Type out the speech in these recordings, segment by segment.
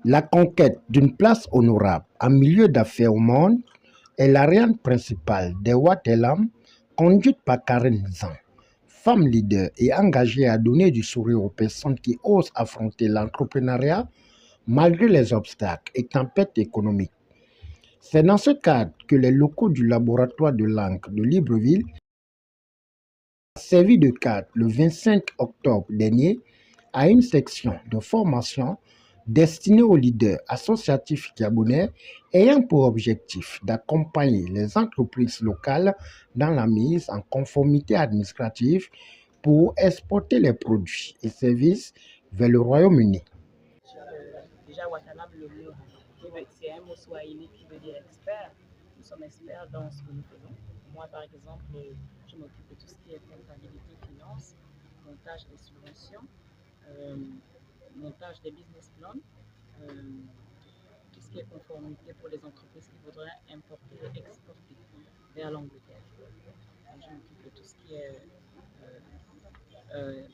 La conquête d'une place honorable en milieu d'affaires au monde est l'ariane principale des Watelam, conduite par Karen Zhang, femme leader et engagée à donner du sourire aux personnes qui osent affronter l'entrepreneuriat malgré les obstacles et tempêtes économiques. C'est dans ce cadre que les locaux du laboratoire de l'encre de Libreville ont servi de cadre le 25 octobre dernier à une section de formation destinée aux leaders associatifs gabonais ayant pour objectif d'accompagner les entreprises locales dans la mise en conformité administrative pour exporter les produits et services vers le Royaume-Uni. Déjà, Watalam, le mot, c'est un mot swahili qui veut dire expert. Nous sommes experts dans ce que nous faisons. Moi, par exemple, je m'occupe de tout ce qui est comptabilité, finance, montage des subventions, euh, montage des business plans, euh, tout ce qui est conformité pour les entreprises qui voudraient importer et exporter vers l'Angleterre. Je m'occupe de tout ce qui est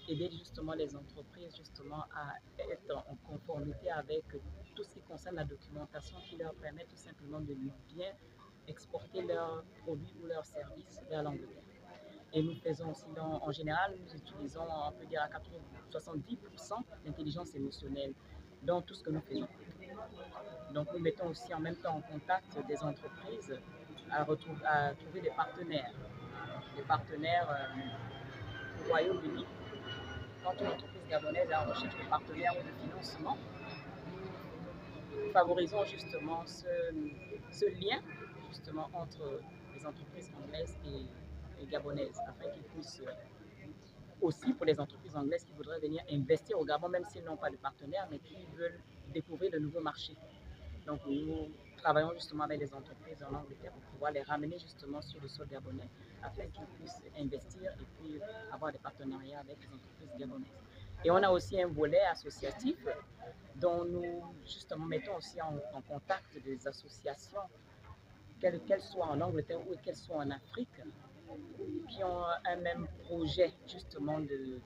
aider justement les entreprises justement à être en conformité avec tout ce qui concerne la documentation qui leur permet tout simplement de bien exporter leurs produits ou leurs services vers l'Angleterre. Et nous faisons aussi, en général, nous utilisons, on peut dire à 70% l'intelligence émotionnelle dans tout ce que nous faisons. Donc nous mettons aussi en même temps en contact des entreprises à trouver des partenaires au Royaume-Uni. Quand une entreprise gabonaise est en recherche de partenaires ou de financement, nous favorisons justement ce lien justement entre les entreprises anglaises et gabonaises, afin qu'ils puissent aussi, pour les entreprises anglaises qui voudraient venir investir au Gabon, même s'ils n'ont pas de partenaires, mais qui veulent découvrir de nouveaux marchés. Donc nous travaillons justement avec les entreprises en Angleterre pour pouvoir les ramener justement sur le sol gabonais afin qu'ils puissent investir et puis avoir des partenariats avec les entreprises gabonaises. Et on a aussi un volet associatif dont nous justement mettons aussi en contact des associations, qu'elles soient en Angleterre ou qu'elles soient en Afrique, qui ont un même projet justement de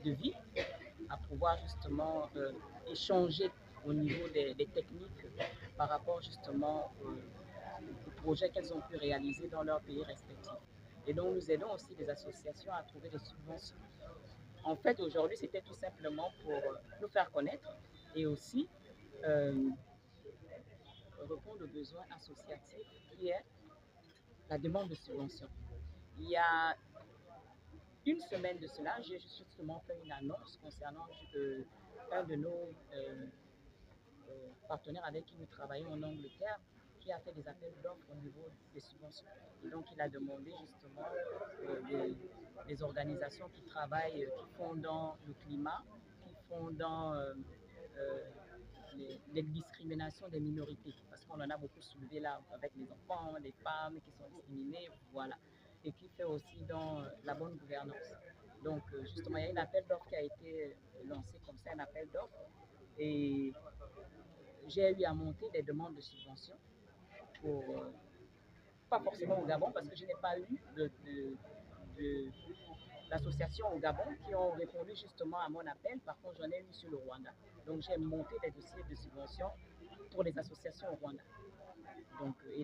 vie, à pouvoir justement échanger au niveau des techniques par rapport justement aux projets qu'elles ont pu réaliser dans leur pays respectifs. Et donc nous aidons aussi les associations à trouver des subventions. En fait, aujourd'hui, c'était tout simplement pour nous faire connaître et aussi euh, répondre aux besoins associatifs qui est la demande de subventions. Il y a une semaine de cela, j'ai justement fait une annonce concernant un de nos partenaires avec qui nous travaillons en Angleterre, qui a fait des appels d'offres au niveau des subventions. Et donc, il a demandé justement des organisations qui travaillent, qui font dans le climat, qui font dans les discriminations des minorités, parce qu'on en a beaucoup soulevé là avec les enfants, les femmes qui sont discriminées, voilà, et qui fait aussi dans la bonne gouvernance. Donc, justement, il y a un appel d'offres qui a été lancé comme ça, un appel d'offres, et j'ai eu à monter des demandes de subventions pour, pas forcément au Gabon, parce que je n'ai pas eu d'associations au Gabon qui ont répondu justement à mon appel. Par contre, j'en ai eu sur le Rwanda. Donc, j'ai monté des dossiers de subventions pour les associations au Rwanda.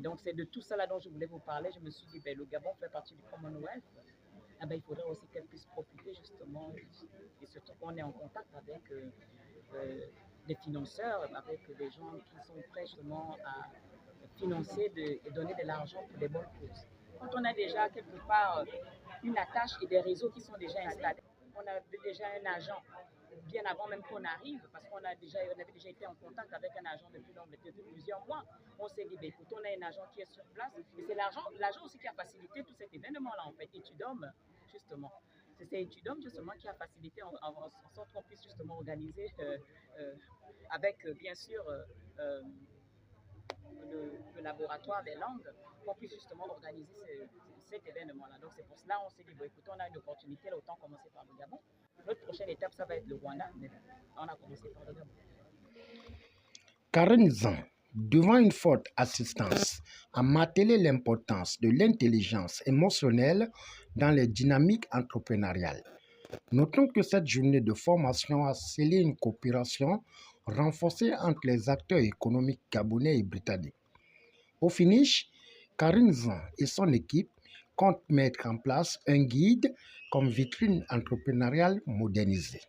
Donc, c'est de tout ça là dont je voulais vous parler. Je me suis dit, ben, le Gabon fait partie du Commonwealth. Ah ben, il faudrait aussi qu'elle puisse profiter justement, et surtout qu'on est en contact avec des financeurs, avec des gens qui sont prêts justement à financer et donner de l'argent pour des bonnes causes. Quand on a déjà quelque part une attache et des réseaux qui sont déjà installés, on a déjà un agent bien avant même qu'on arrive, parce on avait déjà été en contact avec un agent depuis plusieurs mois. On s'est dit, ben, écoute, on a un agent qui est sur place, et c'est l'agent aussi qui a facilité tout cet événement-là, en fait, Étudom, justement. C'est Étudom, justement, qui a facilité en sorte qu'on puisse justement organiser avec, bien sûr, le laboratoire des langues, qu'on puisse justement organiser cet événement-là. Donc c'est pour cela qu'on s'est dit, bon, écoutez, on a une opportunité, là, autant commencer par le Gabon. Notre prochaine étape, ça va être le Rwanda, mais on a commencé par le Gabon. Karen Zhang, devant une forte assistance, a martelé l'importance de l'intelligence émotionnelle dans les dynamiques entrepreneuriales. Notons que cette journée de formation a scellé une coopération renforcée entre les acteurs économiques gabonais et britanniques. Au finish, Karine Zan et son équipe comptent mettre en place un guide comme vitrine entrepreneuriale modernisée.